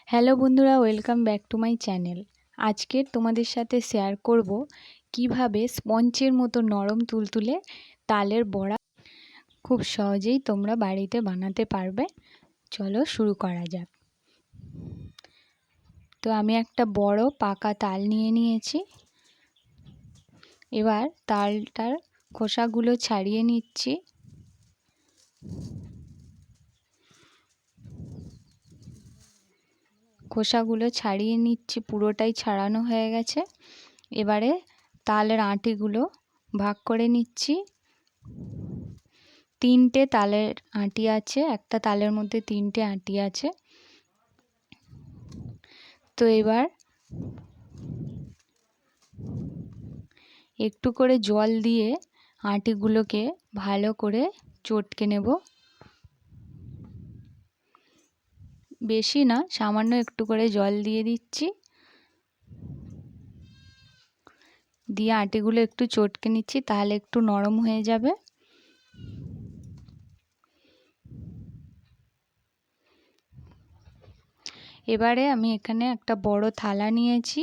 Hello বন্ধুরা, welcome back to my channel. আজকের তোমাদের সাথে শেয়ার করব কিভাবে স্পঞ্জের মতো নরম তুলতুলে তালের বড়া খুব সহজেই তোমরা বাড়িতে বানাতে পারবে। চলো শুরু করা যাক। তো আমি একটা বড় পাকা তাল নিয়ে নিয়েছি। এবার তালটার খোসাগুলো ছাড়িয়ে নিচ্ছি। খোসাগুলো ছাড়িয়ে নিচ্ছি, পুরোটাই ছাড়ানো হয়ে গেছে। এবারে তালের আঁটিগুলো ভাগ করে নিচ্ছি। তিনটে তালের আঁটি আছে, একটা তালের মধ্যে তিনটে আঁটি আছে। তো এবার একটু করে জল দিয়ে আঁটিগুলোকে ভালো করে চটকে নেব। বেশি না, সামান্য একটু করে জল দিয়ে দিচ্ছি। দিয়ে আঁটিগুলো একটু চটকে নিচ্ছি, তাহলে একটু নরম হয়ে যাবে। এবারে আমি এখানে একটা বড় থালা নিয়েছি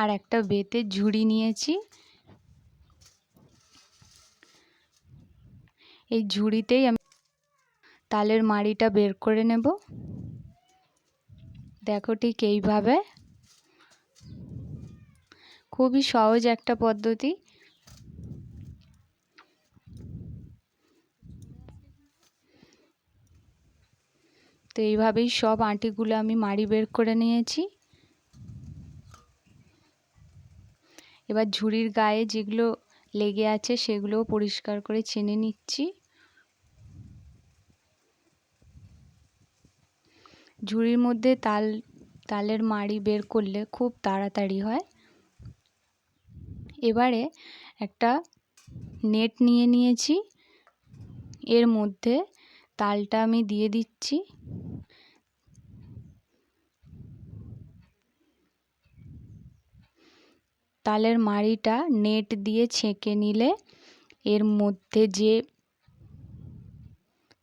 আর একটা বেতের ঝুড়ি নিয়েছি। এই ঝুড়িতেই আমি তালের মাড়িটা বের করে নেব। দেখো, ঠিক এইভাবে। খুবই সহজ একটা পদ্ধতি। তো এইভাবেই সব আঁটিগুলো আমি মাড়ি বের করে নিয়েছি। এবার ঝুড়ির গায়ে যেগুলো লেগে আছে সেগুলোও পরিষ্কার করে ছেনে নিচ্ছি। ঝুড়ির মধ্যে তালের মাড়ি বের করলে খুব তাড়াতাড়ি হয়। এবারে একটা নেট নিয়ে নিয়েছি, এর মধ্যে তালটা আমি দিয়ে দিচ্ছি। তালের মাড়িটা নেট দিয়ে ছেঁকে নিলে এর মধ্যে যে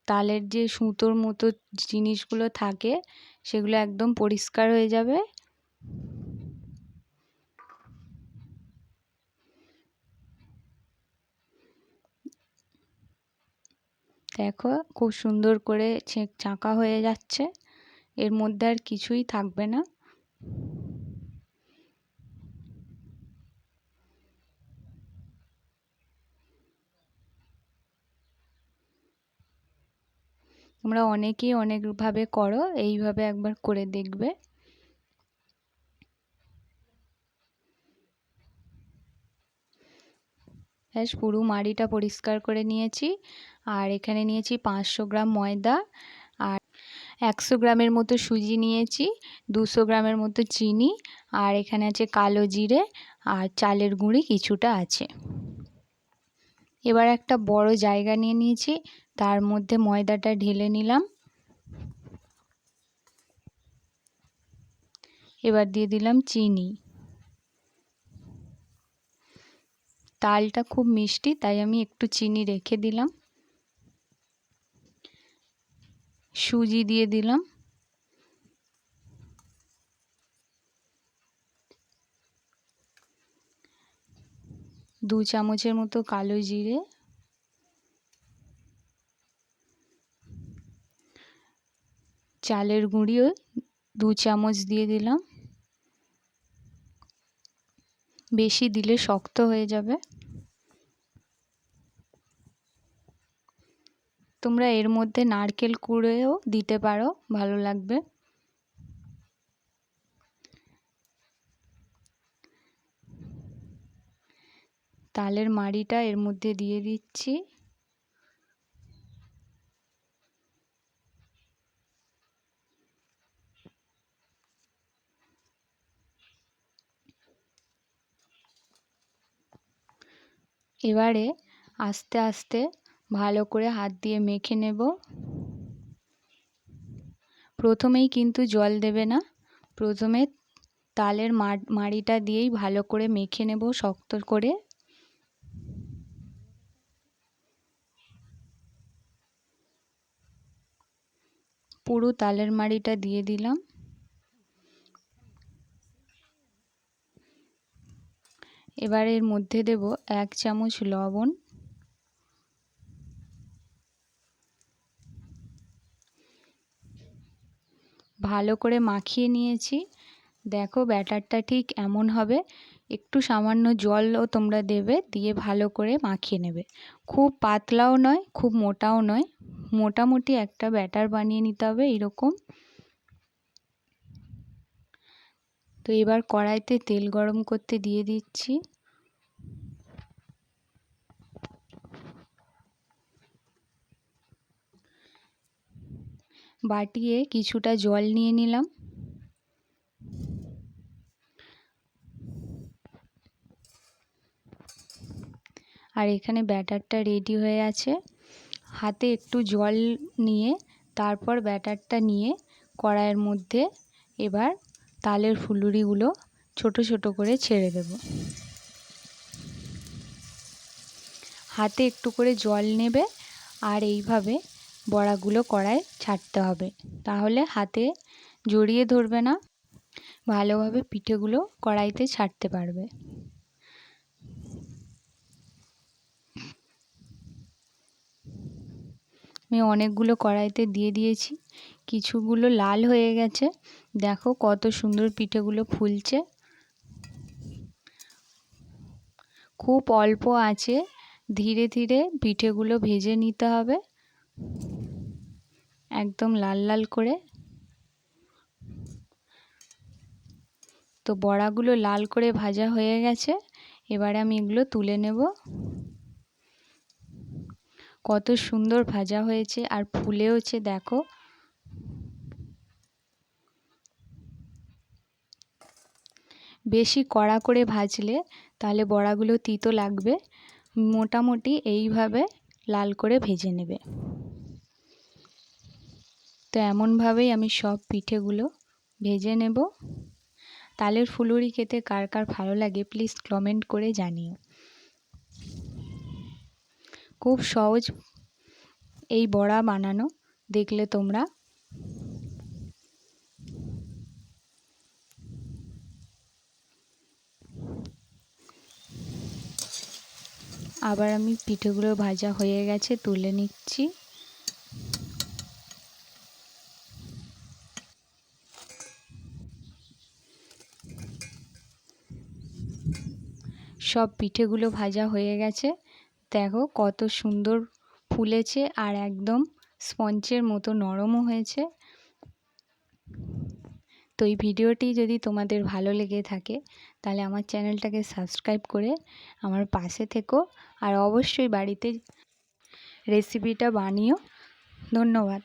তালের যে সুতোর মতো জিনিসগুলো থাকে সেগুলো একদম পরিষ্কার হয়ে যাবে। দেখো, খুব সুন্দর করে ছাঁকা হয়ে যাচ্ছে, এর মধ্যে আর কিছুই থাকবে না। তোমরা অনেকেই অনেকভাবে করো, এইভাবে একবার করে দেখবে। ব্যাস, পুরো মাড়িটা পরিষ্কার করে নিয়েছি। আর এখানে নিয়েছি 500 গ্রাম ময়দা, আর 100 গ্রামের মতো সুজি নিয়েছি, 200 গ্রামের মতো চিনি, আর এখানে আছে কালো জিরে আর চালের গুঁড়ি কিছুটা আছে। এবার একটা বড় জায়গা নিয়ে নিয়েছি, তার মধ্যে ময়দাটা ঢেলে নিলাম। এবার দিয়ে দিলাম চিনি। তালটা খুব মিষ্টি, তাই আমি একটু চিনি রেখে দিলাম। সুজি দিয়ে দিলাম। 2 চামচের মতো কালো জিরে, চালের গুঁড়িও 2 চামচ দিয়ে দিলাম। বেশি দিলে শক্ত হয়ে যাবে। তোমরা এর মধ্যে নারকেল কুড়েও দিতে পারো, ভালো লাগবে। তালের মাড়িটা এর মধ্যে দিয়ে দিচ্ছি। এবারে আস্তে আস্তে ভালো করে হাত দিয়ে মেখে নেব। প্রথমেই কিন্তু জল দেবে না, প্রথমে তালের মাড়িটা দিয়েই ভালো করে মেখে নেব শক্ত করে। পুরো তালের মাড়িটা দিয়ে দিলাম। এবার এর মধ্যে দেব 1 চামচ লবণ, ভালো করে মাখিয়ে নিয়েছি। দেখো ব্যাটারটা ঠিক এমন হবে। একটু সামান্য জলও তোমরা দেবে, দিয়ে ভালো করে মাখিয়ে নেবে। খুব পাতলাও নয়, খুব মোটাও নয়, মোটামুটি একটা ব্যাটার বানিয়ে নিতে হবে এরকম। তো এবার কড়াইতে তেল গরম করতে দিয়ে দিচ্ছি। বাটিয়ে কিছুটা জল নিয়ে নিলাম। আর এখানে ব্যাটারটা রেডি হয়ে আছে। হাতে একটু জল নিয়ে তারপর ব্যাটারটা নিয়ে কড়াইয়ের মধ্যে এবার তালের ফুলুরিগুলো ছোট ছোট করে ছেড়ে দেব। হাতে একটু করে জল নেবে আর এইভাবে বড়াগুলো কড়ায় ছাড়তে হবে, তাহলে হাতে জড়িয়ে ধরবে না, ভালোভাবে পিঠেগুলো কড়াইতে ছাড়তে পারবে। আমি অনেকগুলো কড়াইতে দিয়ে দিয়েছি, কিছুগুলো লাল হয়ে গেছে। দেখো কত সুন্দর পিঠেগুলো ফুলছে। খুব অল্প আঁচে ধীরে ধীরে পিঠেগুলো ভেজে নিতে হবে, একদম লাল লাল করে। তো বড়াগুলো লাল করে ভাজা হয়ে গেছে, এবারে আমি এগুলো তুলে নেব। কত সুন্দর ভাজা হয়েছে আর ফুলেওছে দেখো। বেশি কড়া করে ভাজলে তাহলে বড়াগুলো তিতো লাগবে। মোটামুটি এইভাবে লাল করে ভেজে নেবে। তো এমনভাবেই আমি সব পিঠেগুলো ভেজে নেব। তালের ফুলুরি খেতে কার কার ভালো লাগে প্লিজ কমেন্ট করে জানিও। খুব সহজ এই বড়া বানানো, দেখলে তোমরা। আবার আমি পিঠেগুলো ভাজা হয়ে গেছে, তুলে নিচ্ছি। সব পিঠেগুলো ভাজা হয়ে গেছে, দেখো কত সুন্দর ফুলেছে আর একদম স্পঞ্জের মতো নরমও হয়েছে। তো এই ভিডিওটি যদি তোমাদের ভালো লেগে থাকে তাহলে আমার চ্যানেলটাকে সাবস্ক্রাইব করে আমার পাশে থেকো, আর অবশ্যই বাড়িতে রেসিপিটা বানিও। ধন্যবাদ।